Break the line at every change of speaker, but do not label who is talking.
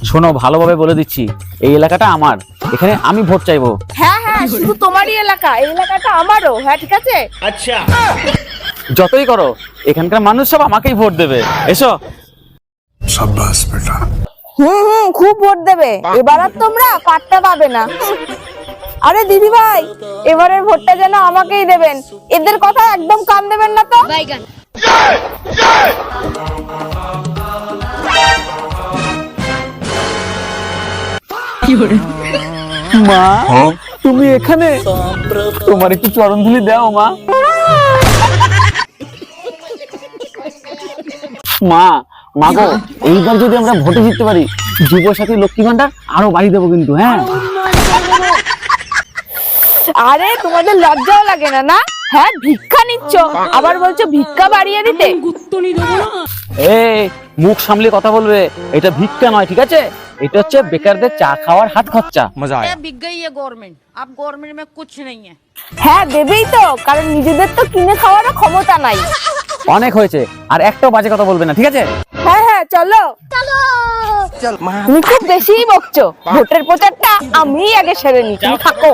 শোনো, ভালোভাবে বলে দিচ্ছি, এই এলাকাটা আমার, এখানে আমি ভোট চাইবো।
হ্যাঁ হ্যাঁ, শুধু তোমারই এলাকা, এই এলাকাটা আমারও। হ্যাঁ ঠিক আছে।
যতই করো, এখানকার মানুষ সব আমাকেই ভোট দেবে। এসো।
शाबाश बेटा।
খুব ভোট দেবে, এবার আর তোমরা পাট্টা পাবে না। আরে দিদি ভাই, এবারের ভোটটা যেন আমাকেই দেবেন, এদের কথা একদম কান দেবেন না তো।
মা, তুমি এখানে? তোমার একটু চরণধুলি দাও মা। মা, মাগো, এইবার যদি আমরা ভোটে জিততে পারি, যুবসাথী লক্ষ্মী ভান্ডার আরো বাড়িয়ে দেবো কিন্তু। হ্যাঁ।
আরে তোমাদের লজ্জাও লাগে না? না হ্যাঁ, ভিক্ষা নিচ্ছ, আবার বলছো ভিক্ষা বাড়িয়ে দিতে।
এই, মুখ সামলে কথা বলবে। এটা ভিক্ষা নয়, ঠিক আছে? এটা হচ্ছে বেকারদের চা খাওয়ার হাত খরচা। মজা আয়া।
बिक गई है गवर्नमेंट, अब गवर्नमेंट में कुछ नहीं है।
হ্যাঁ দেবেই তো, কারণ নিজেদের তো কিনে খাওয়ারও ক্ষমতা নাই।
অনেক হয়েছে, আর একটাও বাজে কথা বলবে না, ঠিক আছে?
হ্যাঁ হ্যাঁ, চলো। তুমি খুব বেশিই বকছো, ভোটের প্রচারটা আমি আগে সেরে নি, তুমি থাকো।